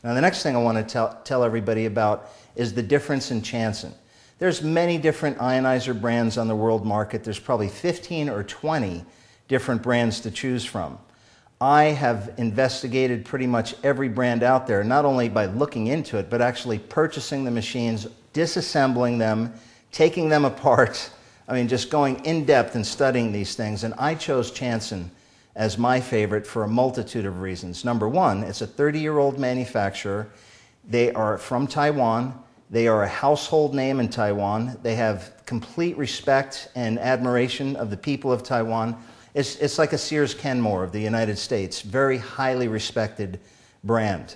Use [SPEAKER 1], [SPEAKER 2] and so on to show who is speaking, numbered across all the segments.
[SPEAKER 1] Now the next thing I want to tell everybody about is the difference in Chanson. There's many different ionizer brands on the world market. There's probably 15 or 20 different brands to choose from. I have investigated pretty much every brand out there, not only by looking into it, but actually purchasing the machines, disassembling them, taking them apart. I mean, just going in depth and studying these things. And I chose Chanson as my favorite for a multitude of reasons. Number one, it's a 30-year-old manufacturer. They are from Taiwan. They are a household name in Taiwan. They have complete respect and admiration of the people of Taiwan. It's like a Sears Kenmore of the United States, very highly respected brand.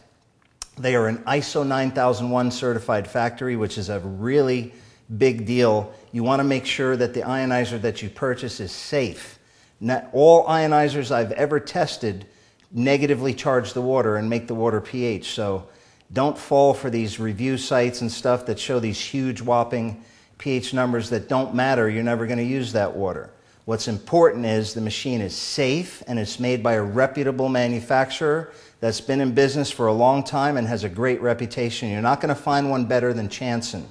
[SPEAKER 1] They are an ISO 9001 certified factory, which is a really big deal. You want to make sure that the ionizer that you purchase is safe. Not all ionizers I've ever tested negatively charge the water and make the water pH, so don't fall for these review sites and stuff that show these huge whopping pH numbers that don't matter. You're never going to use that water. What's important is the machine is safe and it's made by a reputable manufacturer that's been in business for a long time and has a great reputation. You're not going to find one better than Chanson.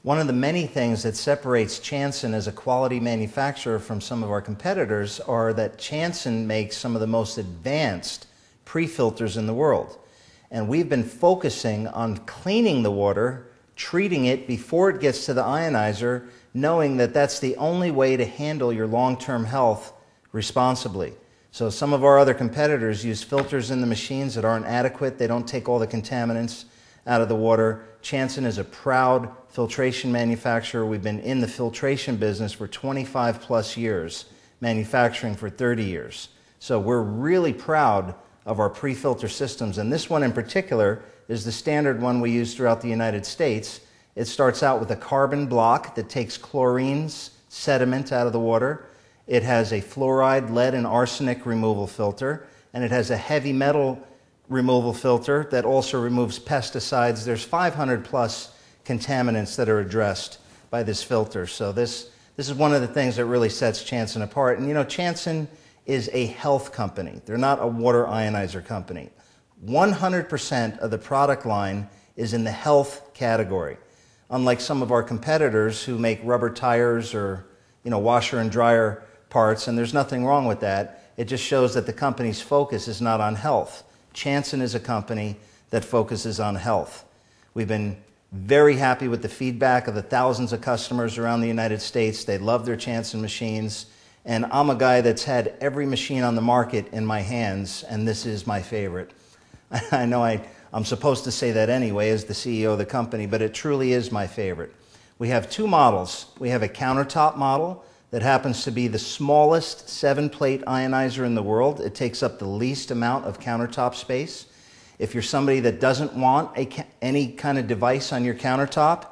[SPEAKER 1] One of the many things that separates Chanson as a quality manufacturer from some of our competitors are that Chanson makes some of the most advanced pre-filters in the world. And we've been focusing on cleaning the water, treating it before it gets to the ionizer, knowing that that's the only way to handle your long-term health responsibly. So some of our other competitors use filters in the machines that aren't adequate. They don't take all the contaminants out of the water. Chanson is a proud filtration manufacturer. We've been in the filtration business for 25 plus years, manufacturing for 30 years. So we're really proud of our pre-filter systems, and this one in particular is the standard one we use throughout the United States. It starts out with a carbon block that takes chlorines, sediment out of the water. It has a fluoride, lead, and arsenic removal filter, and it has a heavy metal removal filter that also removes pesticides. There's 500 plus contaminants that are addressed by this filter. So this is one of the things that really sets Chanson apart. And you know, Chanson is a health company. They're not a water ionizer company. 100% of the product line is in the health category. Unlike some of our competitors who make rubber tires or, you know, washer and dryer parts, and there's nothing wrong with that. It just shows that the company's focus is not on health. Chanson is a company that focuses on health. We've been very happy with the feedback of the thousands of customers around the United States. They love their Chanson machines. And I'm a guy that's had every machine on the market in my hands, and this is my favorite. I know I'm supposed to say that anyway as the CEO of the company, but it truly is my favorite. We have two models. We have a countertop model that happens to be the smallest 7-plate ionizer in the world. It takes up the least amount of countertop space. If you're somebody that doesn't want any kind of device on your countertop,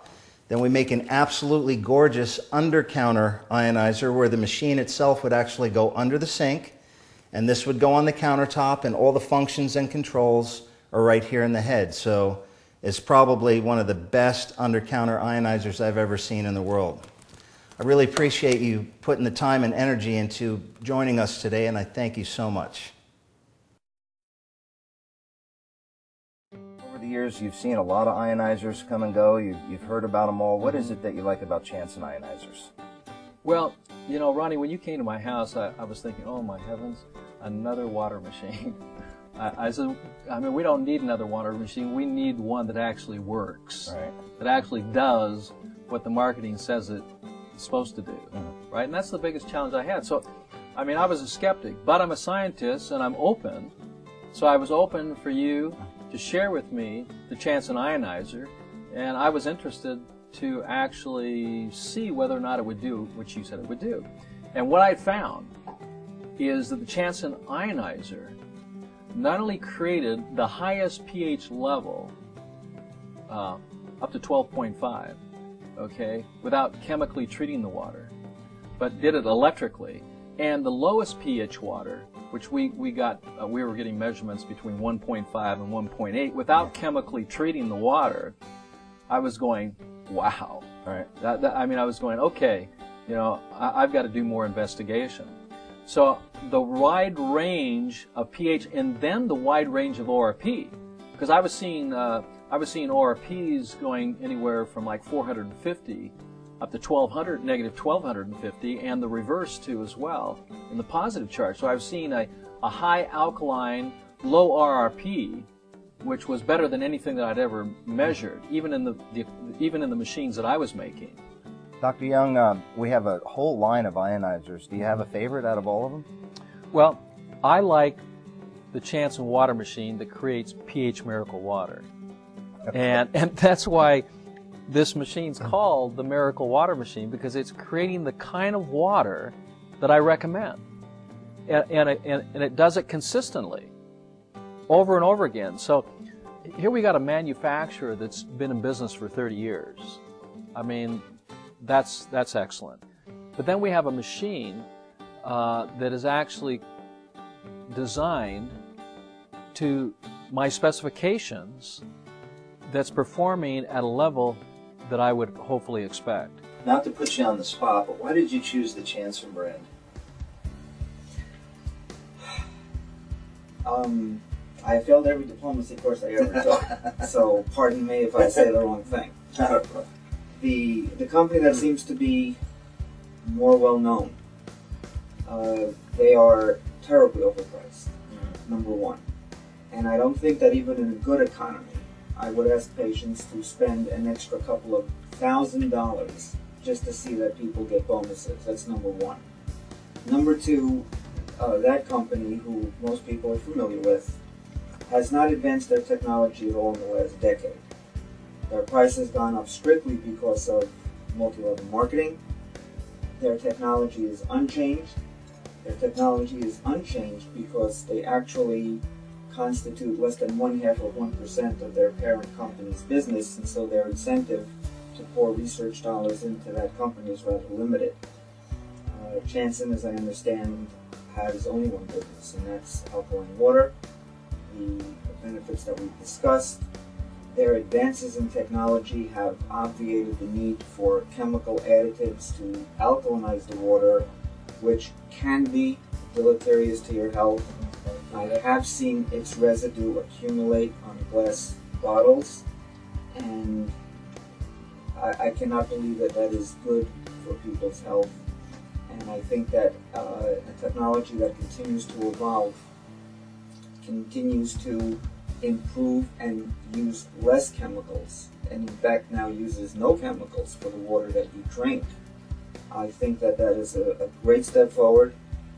[SPEAKER 1] then we make an absolutely gorgeous under-counter ionizer where the machine itself would actually go under the sink, and this would go on the countertop, and all the functions and controls are right here in the head. So it's probably one of the best under-counter ionizers I've ever seen in the world. I really appreciate you putting the time and energy into joining us today, and I thank you so much. Over the years, you've seen a lot of ionizers come and go. You've heard about them all. What is it that you like about Chanson ionizers?
[SPEAKER 2] Well, you know, Ronnie, when you came to my house, I was thinking, oh my heavens, another water machine. I said, I mean, we don't need another water machine. We need one that actually works, right, that actually does what the marketing says it's supposed to do, right? And that's the biggest challenge I had. So, I mean, I was a skeptic, but I'm a scientist and I'm open. So I was open for you to share with me the Chanson ionizer, and I was interested to actually see whether or not it would do what you said it would do. And what I found is that the Chanson ionizer not only created the highest pH level, up to 12.5, okay, without chemically treating the water, but did it electrically, and the lowest pH water, which we were getting measurements between 1.5 and 1.8 without chemically treating the water. I was going, wow. All right. I mean, I was going, okay, you know, I've got to do more investigation. So the wide range of pH and then the wide range of ORP, because I was seeing ORPs going anywhere from like 450 up to 1200, negative 1250, and the reverse too as well in the positive charge. So I was seeing a high alkaline, low RRP, which was better than anything that I'd ever measured, even in the machines that I was making.
[SPEAKER 1] Dr. Young, we have a whole line of ionizers. Do you have a favorite out of all of them?
[SPEAKER 2] Well, I like the Chanson water machine that creates pH miracle water. And that's why this machine's called the Miracle Water Machine, because it's creating the kind of water that I recommend. And it does it consistently, over and over again. So here we got a manufacturer that's been in business for 30 years. I mean, that's excellent. But then we have a machine that is actually designed to my specifications, that's performing at a level that I would hopefully expect.
[SPEAKER 1] Not to put you on the spot, but why did you choose the Chanson brand?
[SPEAKER 3] I failed every diplomacy course I ever took, so pardon me if I say the wrong thing. The company that seems to be more well known, they are terribly overpriced, number one. And I don't think that even in a good economy, I would ask patients to spend an extra couple of $1,000 just to see that people get bonuses. That's number one. Number two, that company, who most people are familiar with, has not advanced their technology at all in the last decade. Their price has gone up strictly because of multi-level marketing. Their technology is unchanged. Their technology is unchanged because they actually constitute less than 0.5% of their parent company's business, and so their incentive to pour research dollars into that company is rather limited. Chanson, as I understand, has only one business, and that's alkaline water. The benefits that we've discussed. Their advances in technology have obviated the need for chemical additives to alkalinize the water, which can be deleterious to your health. I have seen its residue accumulate on glass bottles, and I cannot believe that that is good for people's health. And I think that a technology that continues to evolve, continues to improve and use less chemicals, and in fact now uses no chemicals for the water that you drink, I think that that is a great step forward.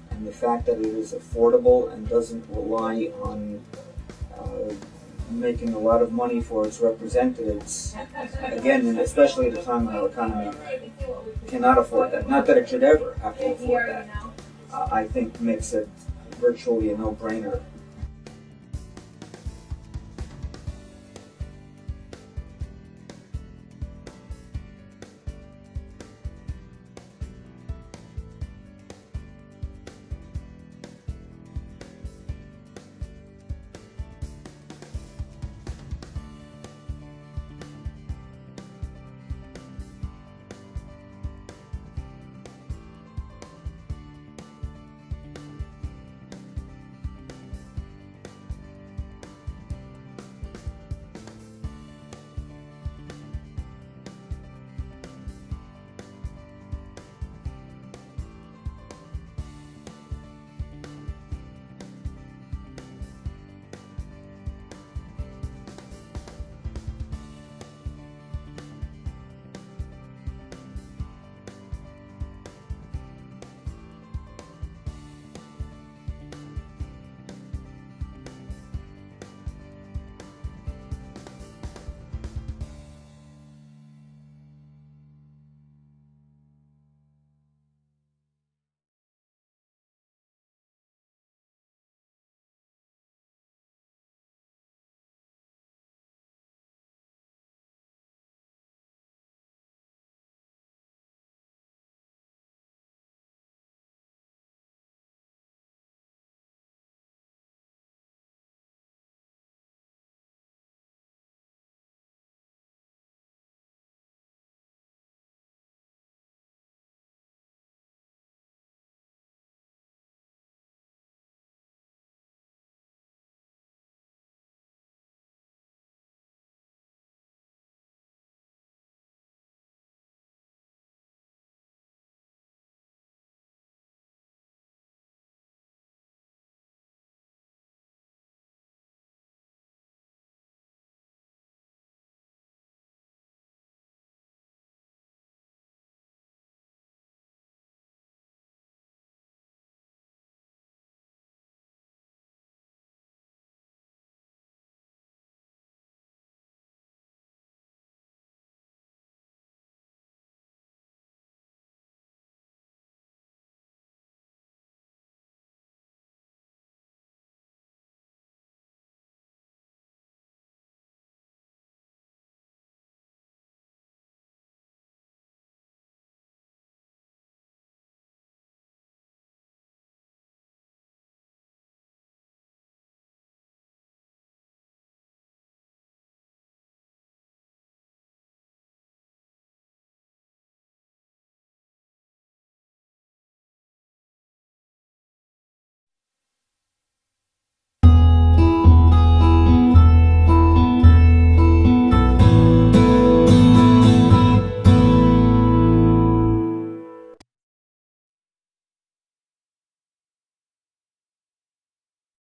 [SPEAKER 3] And the fact that it is affordable and doesn't rely on making a lot of money for its representatives, again, and especially at a time when our economy cannot afford that, not that it should ever have to afford that, I think makes it virtually a no-brainer